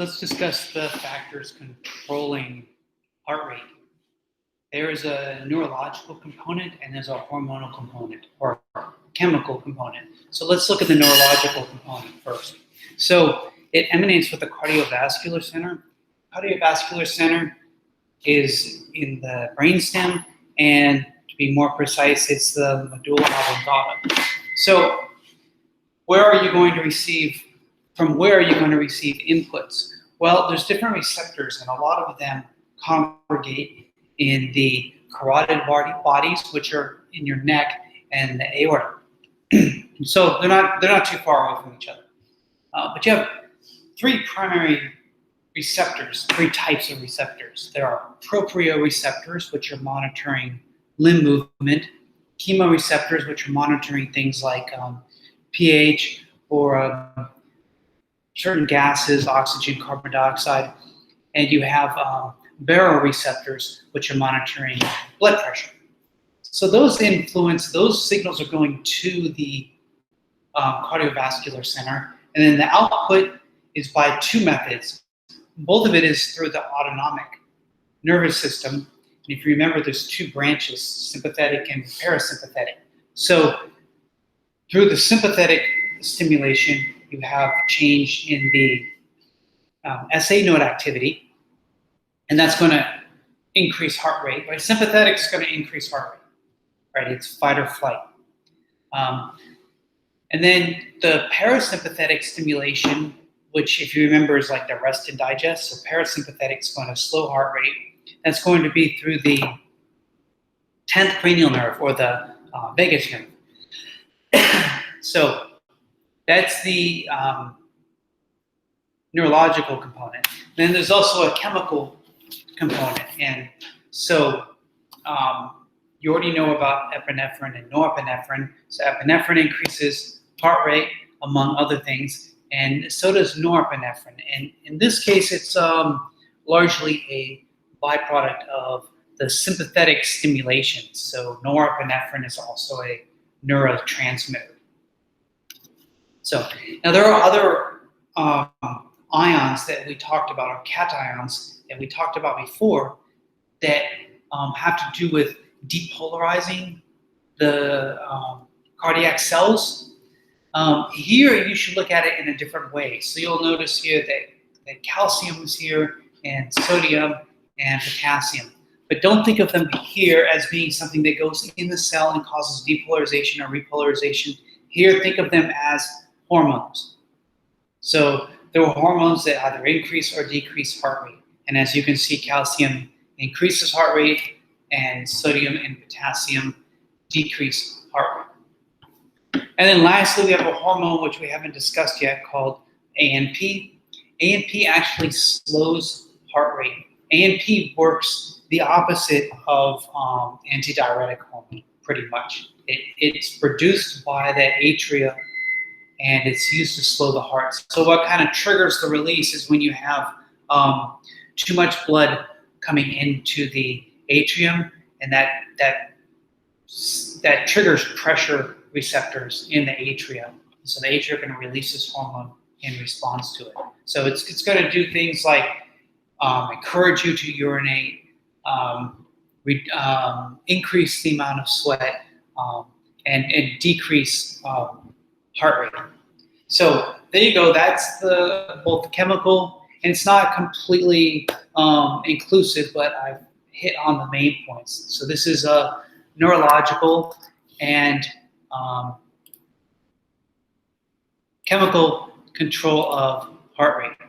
let's discuss the factors controlling heart rate. There is a neurological component and there's a hormonal component or chemical component. So let's look at the neurological component first. So it emanates with the cardiovascular center. Cardiovascular center is in the brainstem, and to be more precise, it's the medulla oblongata. So where are you going to receive inputs? Well, there's different receptors, and a lot of them congregate in the carotid bodies, which are in your neck, and the aorta. So they're not too far away from each other. But you have three primary receptors, three types of receptors. There are proprioceptors, which are monitoring limb movement, chemoreceptors, which are monitoring things like pH or certain gases, oxygen, carbon dioxide, and you have baroreceptors, which are monitoring blood pressure. So those signals are going to the cardiovascular center, and then the output is by two methods. Both of it is through the autonomic nervous system. And if you remember, there's two branches, sympathetic and parasympathetic. So through the sympathetic stimulation, you have change in the SA node activity, and that's going to increase heart rate. Right? Sympathetic is going to increase heart rate. Right? It's fight or flight. And then the parasympathetic stimulation, which, if you remember, is like the rest and digest. So parasympathetic is going to slow heart rate. That's going to be through the 10th cranial nerve, or the vagus nerve. So that's the neurological component. Then there's also a chemical component. And so you already know about epinephrine and norepinephrine. So epinephrine increases heart rate, among other things, and so does norepinephrine. And in this case, it's largely a byproduct of the sympathetic stimulation. So norepinephrine is also a neurotransmitter. So now there are other ions that we talked about, or cations that we talked about before, that have to do with depolarizing the cardiac cells. Here you should look at it in a different way. So you'll notice here that calcium is here, and sodium and potassium. But don't think of them here as being something that goes in the cell and causes depolarization or repolarization. Here, think of them as hormones. So there are hormones that either increase or decrease heart rate. And as you can see, calcium increases heart rate, and sodium and potassium decrease heart rate. And then lastly, we have a hormone which we haven't discussed yet called ANP. ANP actually slows heart rate. ANP works the opposite of antidiuretic hormone, pretty much. It's produced by the atria, and it's used to slow the heart. So what kind of triggers the release is when you have too much blood coming into the atrium, and that triggers pressure receptors in the atria. So the atria are going to release this hormone in response to it. So it's going to do things like encourage you to urinate, increase the amount of sweat, and decrease heart rate. So there you go. That's both the chemical, and it's not completely inclusive, but I've hit on the main points. So this is a neurological and chemical control of heart rate.